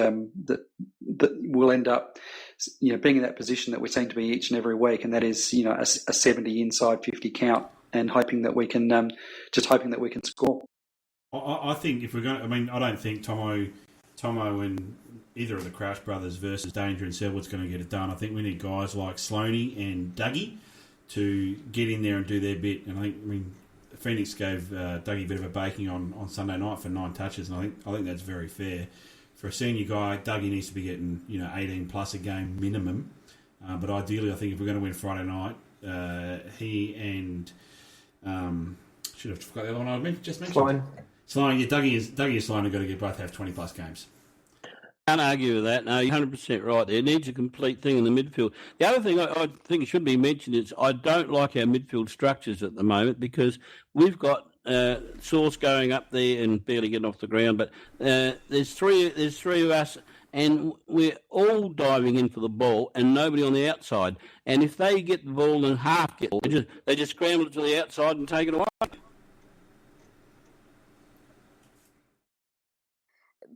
we'll end up being in that position that we seem to be each and every week, and that is a 70 inside 50 count, and hoping that we can score. I think if we're going, I don't think Tomo and either of the Crouch brothers versus Danger and Selwood's going to get it done. I think we need guys like Sloaney and Dougie to get in there and do their bit. And I think, Phoenix gave Dougie a bit of a baking on Sunday night for 9 touches, and I think that's very fair. For a senior guy, Dougie needs to be getting 18 plus a game minimum. But ideally, I think if we're going to win Friday night, he and should have forgot the other one I just mentioned. Sloan, Dougie and Sloan have got to both have 20 plus games. Can't argue with that. No, you're 100% right there. It needs a complete thing in the midfield. The other thing I think should be mentioned is I don't like our midfield structures at the moment, because we've got Source going up there and barely getting off the ground, but there's three of us, and we're all diving in for the ball and nobody on the outside. And if they get the ball and half get it, they just scramble it to the outside and take it away.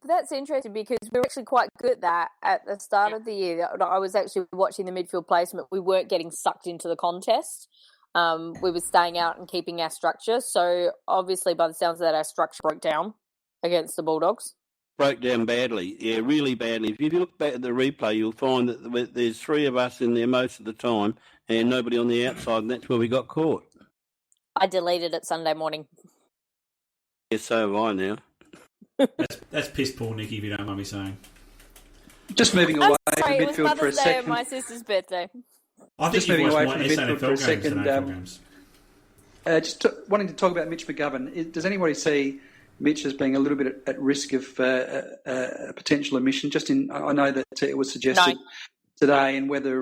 That's interesting, because we were actually quite good at that at the start of the year. I was actually watching the midfield placement. We weren't getting sucked into the contest. We were staying out and keeping our structure. So obviously, by the sounds of that, our structure broke down against the Bulldogs. Broke down badly, yeah, really badly. If you look back at the replay, you'll find that there's three of us in there most of the time and nobody on the outside, and that's where we got caught. I deleted it Sunday morning. Yeah, so have I now. That's piss poor, Nicky, if you don't mind me saying. Just moving away from the midfield for a Mother's Day second. and my sister's birthday. I think just moving away from the midfield SNFL for a second. games. Wanting to talk about Mitch McGovern. Does anybody see Mitch as being a little bit at risk of a potential omission? I know that it was suggested today, and whether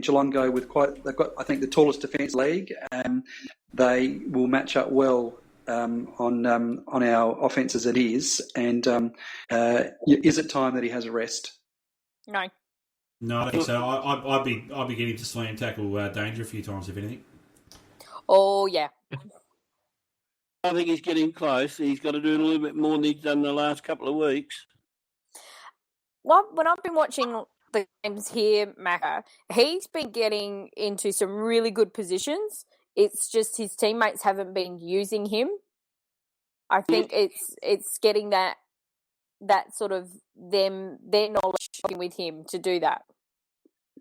Geelong go with they've got, I think, the tallest defence league, and they will match up well on our offence as it is. And is it time that he has a rest? No, I don't think so. I'd be getting to slam tackle Danger a few times, if anything. Oh yeah. I think he's getting close. He's got to do a little bit more than he's done in the last couple of weeks. Well, when I've been watching the games here, Macca, he's been getting into some really good positions. It's just his teammates haven't been using him. I think it's getting that sort of their knowledge with him to do that.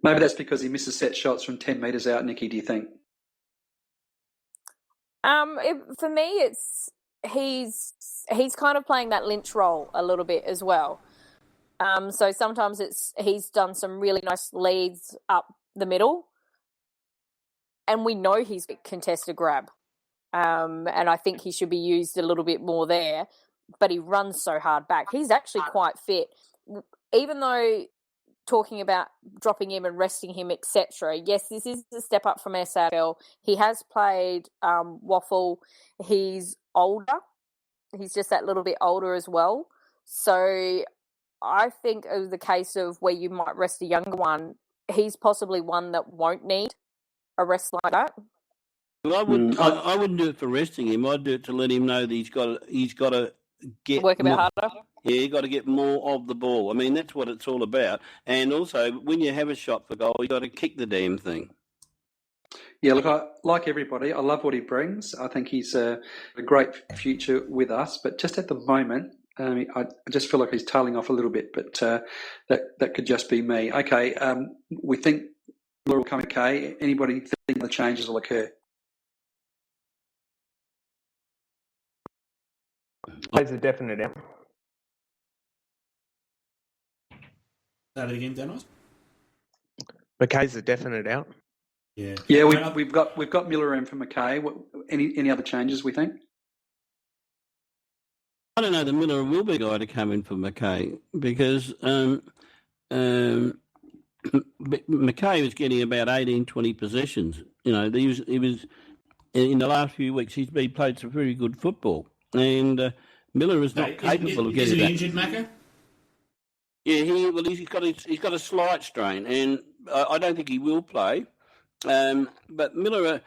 Maybe that's because he misses set shots from 10 metres out, Nikki, do you think? For me, he's kind of playing that Lynch role a little bit as well. So sometimes he's done some really nice leads up the middle, and we know he's a contested grab. And I think he should be used a little bit more there, but he runs so hard back. He's actually quite fit, even though talking about dropping him and resting him, etc. Yes, this is a step up from SAL. He has played Waffle. He's older. He's just that little bit older as well. So I think of the case of where you might rest a younger one, he's possibly one that won't need a rest like that. Well, I wouldn't do it for resting him. I'd do it to let him know that he's got to get work a bit harder. Yeah, you got to get more of the ball. I mean, that's what it's all about. And also, when you have a shot for goal, you got to kick the damn thing. Yeah, look, like everybody, I love what he brings. I think he's a great future with us, but just at the moment, I just feel like he's tailing off a little bit, but that could just be me. Okay, we think Miller will come okay. Anybody think the changes will occur? Plays a definite out. Say that again, Danos? McKay's a definite out. Yeah. Yeah, we've got Miller in for McKay. Any other changes we think? I don't know that Miller will be a guy to come in for McKay because McKay was getting about 18, 20 possessions. He was in the last few weeks. He's played some very good football, and Miller is not capable of getting that. Is he injured, Macca? Yeah, he's got a slight strain, and I don't think he will play. But Miller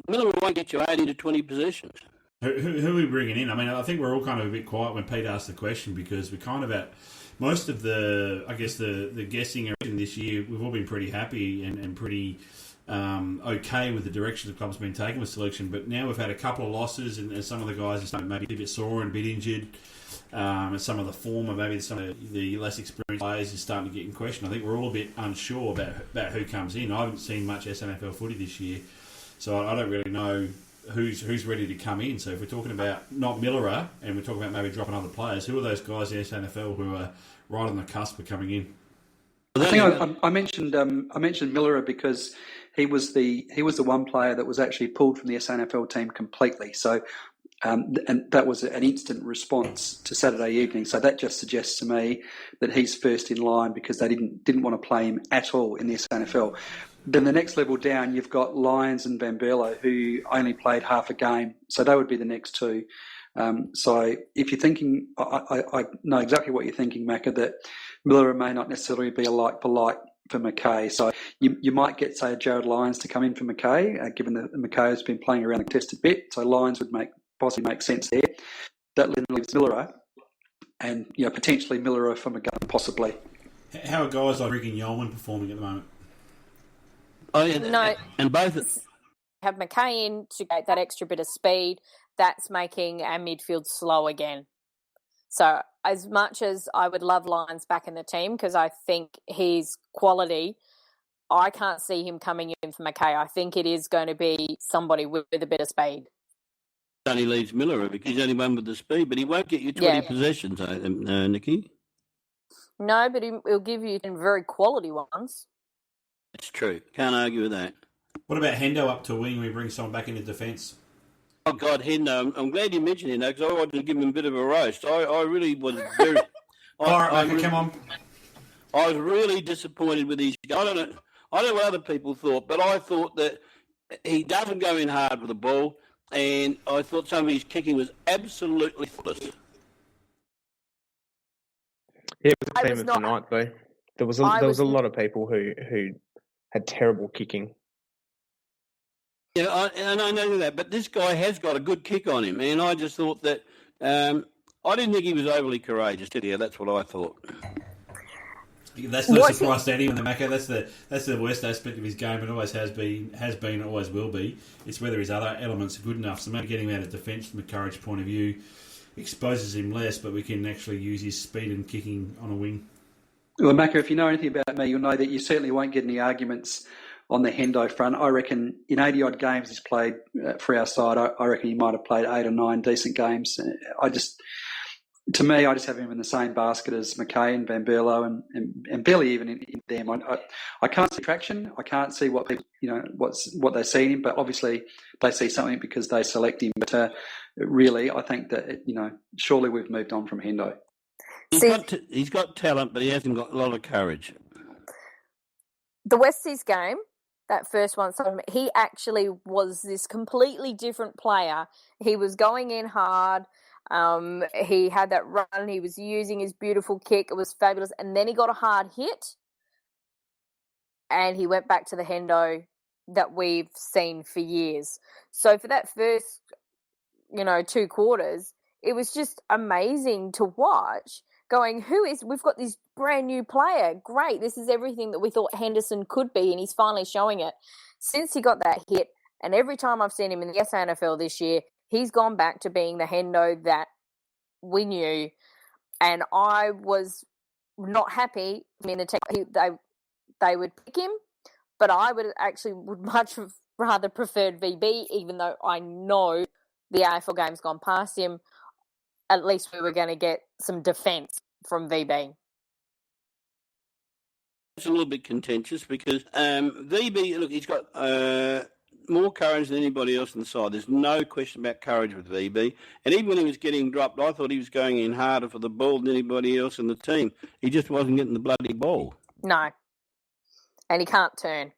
won't get you 18 to 20 possessions. Who are we bringing in? I mean, I think we're all kind of a bit quiet when Pete asked the question because we're kind of at most of the guessing this year. We've all been pretty happy and pretty okay with the direction the club's been taking with selection. But now we've had a couple of losses, and some of the guys are starting maybe a bit sore and a bit injured. And some of the former, maybe some of the less experienced players is starting to get in question. I think we're all a bit unsure about who comes in. I haven't seen much SNFL footy this year, so I don't really know who's ready to come in. So if we're talking about not Miller and we're talking about maybe dropping other players, who are those guys in the SNFL who are right on the cusp of coming in? I think I mentioned Miller because he was the one player that was actually pulled from the SNFL team completely. So. And that was an instant response to Saturday evening. So that just suggests to me that he's first in line because they didn't want to play him at all in the SNFL. Then the next level down, you've got Lyons and Van Berlo, who only played half a game. So they would be the next two. So if you're thinking, I know exactly what you're thinking, Macca, that Miller may not necessarily be a like for like for McKay. So you might get, say, Jared Lyons to come in for McKay, given that McKay has been playing around the test a bit. So Lyons would possibly make sense there. That leaves Miller and potentially Miller from a gun, possibly. How are guys like Rick and Yeoman performing at the moment? Oh, yeah, No, and both have McKay in to get that extra bit of speed. That's making our midfield slow again. So as much as I would love Lyons back in the team because I think he's quality, I can't see him coming in for McKay. I think it is going to be somebody with a bit of speed. only leaves Miller because he's only one with the speed, but he won't get you 20 possessions, Nikki. No, but he'll give you some very quality ones. That's true. Can't argue with that. What about Hendo up to wing? We bring someone back into defence. Oh, God, Hendo. I'm glad you mentioned Hendo because I wanted to give him a bit of a roast. I really was very... come on. I was really disappointed with his... I don't know what other people thought, but I thought that he doesn't go in hard with the ball, and I thought some of his kicking was absolutely flawless. Yeah, it was the team of the night, though. There was a lot of people who had terrible kicking. Yeah, and I know that, but this guy has got a good kick on him, and I just thought that I didn't think he was overly courageous, did he? That's what I thought. That's no surprise to anyone, Macca. That's the worst aspect of his game. It always has been, always will be. It's whether his other elements are good enough. So maybe getting him out of defence from a courage point of view exposes him less, but we can actually use his speed and kicking on a wing. Well, Macca, if you know anything about me, you'll know that you certainly won't get any arguments on the Hendo front. I reckon in 80-odd games he's played for our side, I reckon he might have played 8 or 9 decent games. To me, I just have him in the same basket as McKay and Van Berlo and barely even in them. I can't see traction. I can't see what people, what they see in him, but obviously they see something because they select him. But really, I think that, surely we've moved on from Hendo. He's got talent, but he hasn't got a lot of courage. The Westies game, that first one, he actually was this completely different player. He was going in hard. He had that run. He was using his beautiful kick. It was fabulous. And then he got a hard hit. And he went back to the Hendo that we've seen for years. So for that first, 2 quarters, it was just amazing to watch. We've got this brand new player. Great. This is everything that we thought Henderson could be, and he's finally showing it. since he got that hit, and every time I've seen him in the SANFL this year, he's gone back to being the Hendo that we knew, and I was not happy. I mean, they would pick him, but I would much have rather preferred VB, even though I know the AFL game's gone past him. At least we were going to get some defence from VB. It's a little bit contentious because VB, look, he's got more courage than anybody else on the side. There's no question about courage with VB. And even when he was getting dropped, I thought he was going in harder for the ball than anybody else in the team. He just wasn't getting the bloody ball. No. And he can't turn.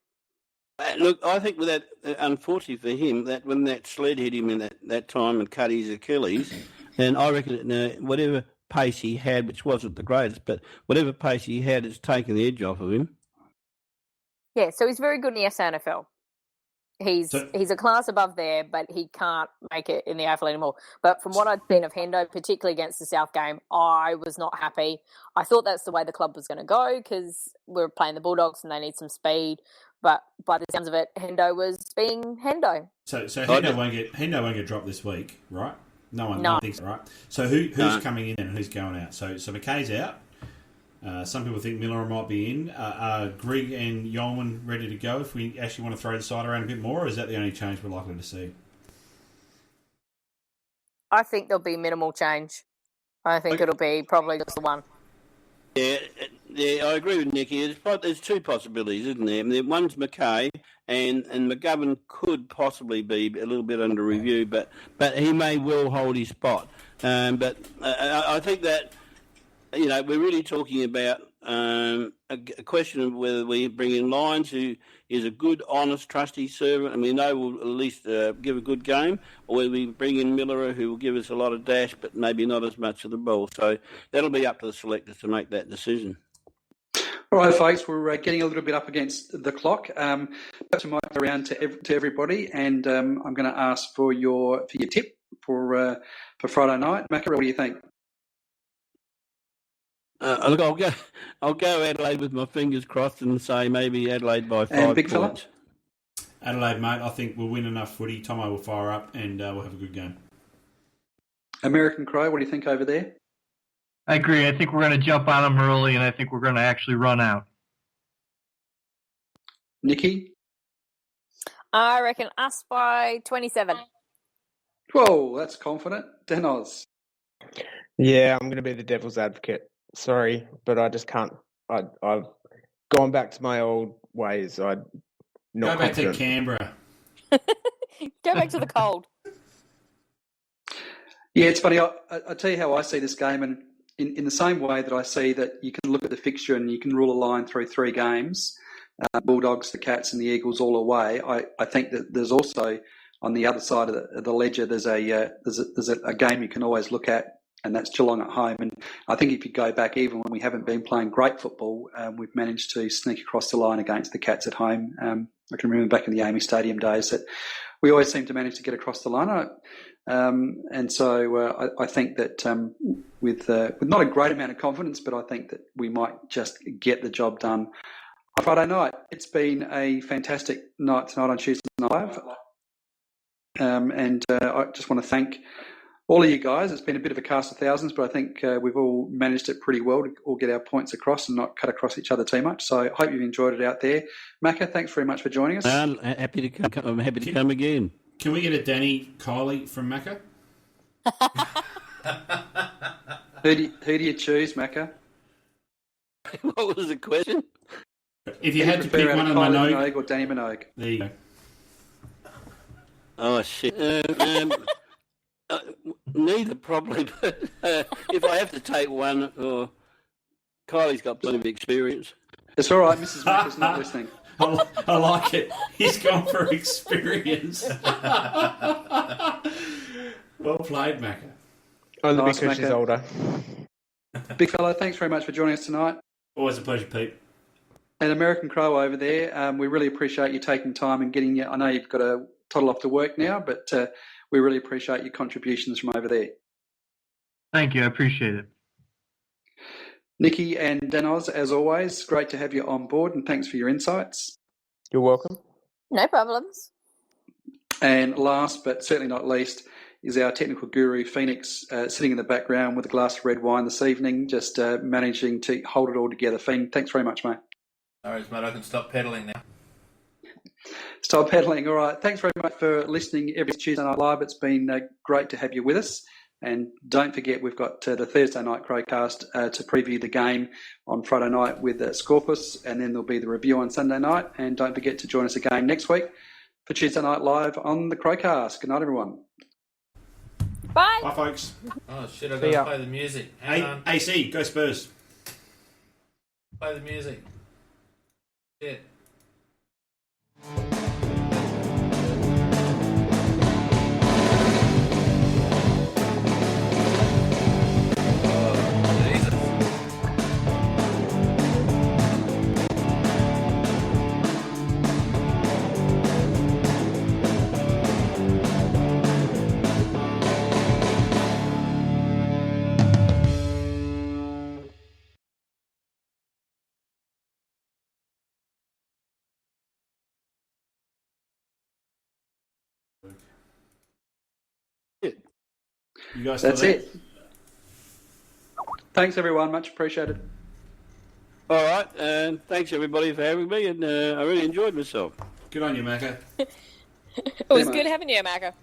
Look, I think with that, unfortunately for him, that when that sled hit him in that time and cut his Achilles, and I reckon whatever pace he had, which wasn't the greatest, but whatever pace he had, it's taken the edge off of him. Yeah, so he's very good in the SANFL. He's a class above there, but he can't make it in the AFL anymore. But from what I'd seen of Hendo, particularly against the South game, I was not happy. I thought that's the way the club was going to go because we were playing the Bulldogs and they need some speed. But by the sounds of it, Hendo was being Hendo. So Hendo won't get dropped this week, right? No one thinks so, right? So who's coming in and who's going out? So McKay's out. Some people think Miller might be in. Are Grigg and Yeoman ready to go if we actually want to throw the side around a bit more, or is that the only change we're likely to see? I think there'll be minimal change. I think it'll be probably just the one. Yeah, I agree with Nicky. There's two possibilities, isn't there? I mean, one's McKay, and McGovern could possibly be a little bit under review, but he may well hold his spot. But I think that, we're really talking about a question of whether we bring in Lyons, who is a good, honest, trusty servant, and we know will at least give a good game, or whether we bring in Miller, who will give us a lot of dash, but maybe not as much of the ball. So that'll be up to the selectors to make that decision. All right, folks, we're getting a little bit up against the clock. Perhaps we might go around to everybody, and I'm going to ask for your tip for Friday night. Macca, what do you think? Look, I'll go Adelaide with my fingers crossed and say maybe Adelaide by 5 and big points. Fella? Adelaide, mate, I think we'll win enough footy. Tomo will fire up and we'll have a good game. American Crow, what do you think over there? I agree. I think we're going to jump on them early, and I think we're going to actually run out. Nikki? I reckon us by 27. Whoa, that's confident. Denos? Yeah, I'm going to be the devil's advocate. Sorry, but I just can't. I've gone back to my old ways. I'm not Go back confident. to Canberra. Go back to the cold. Yeah, it's funny. I'll tell you how I see this game, and in the same way that I see that you can look at the fixture and you can rule a line through 3 games, Bulldogs, the Cats and the Eagles all away, I think that there's also, on the other side of the ledger, there's a game you can always look at, and that's Geelong at home. And I think if you go back, even when we haven't been playing great football, we've managed to sneak across the line against the Cats at home. I can remember back in the AAMI Stadium days that we always seem to manage to get across the line. And so I think that with not a great amount of confidence, but I think that we might just get the job done on Friday night. It's been a fantastic night tonight on Tuesday Night Live. And I just want to thank all of you guys. It's been a bit of a cast of thousands, but I think we've all managed it pretty well to all get our points across and not cut across each other too much. So I hope you've enjoyed it out there. Macca, thanks very much for joining us. I'm happy to come. I'm happy to come again. Can we get a Danny Kiley from Macca? Who do you choose, Macca? What was the question? If you had to pick one of Minogue or Danny Minogue. there you go. Oh, shit. Neither, probably. But if I have to take one, Kylie's got plenty of experience. It's all right, Mrs. Macca's not listening. I like it. He's gone for experience. Well played, Macca. Only Nice, because she's Macca. older. Big fella, thanks very much for joining us tonight. Always a pleasure, Pete. And American Crow over there, we really appreciate you taking time and getting you. I know you've got to toddle off to work now, but we really appreciate your contributions from over there. Thank you. I appreciate it. Nikki and Danos, as always, great to have you on board, and thanks for your insights. You're welcome. No problems. And last but certainly not least is our technical guru, Phoenix, sitting in the background with a glass of red wine this evening, just managing to hold it all together. Phoen, thanks very much, mate. No worries, mate. I can stop pedaling now. Stop pedaling. All right. Thanks very much for listening every Tuesday Night Live. It's been great to have you with us. And don't forget, we've got the Thursday night Crowcast to preview the game on Friday night with Scorpus, and then there'll be the review on Sunday night. And don't forget to join us again next week for Tuesday Night Live on the Crowcast. Good night, everyone. Bye. Bye, folks. Oh, shit, I've got to play the music. Hang on. AC, go Spurs. Play the music. Shit. You guys That's still there? it. Thanks, everyone. Much appreciated. All right, and thanks everybody for having me, and I really enjoyed myself. Good on you, Macca. It was Yeah, good mate. having you, Macca.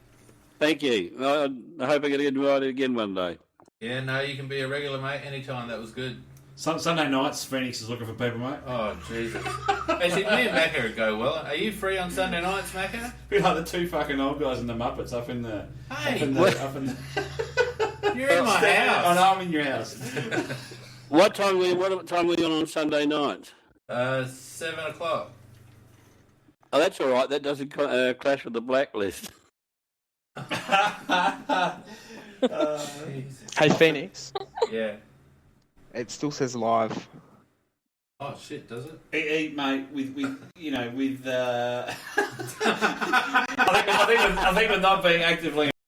Thank you. I hope I get invited again one day. Yeah, no, you can be a regular, mate, anytime. That was good. Sunday nights, Phoenix is looking for people, mate. Oh, Jesus. Actually, me and Macca would go well. Are you free on Sunday nights, Macca? Be like the two fucking old guys in the Muppets up in the... Hey, up in the you're in my house. I know, I'm in your house. What time were you on Sunday night? 7 o'clock. Oh, that's all right. That doesn't clash with the blacklist. Hey, Phoenix. Yeah. It still says live. Oh, shit, does it? Mate, with I think we're not being actively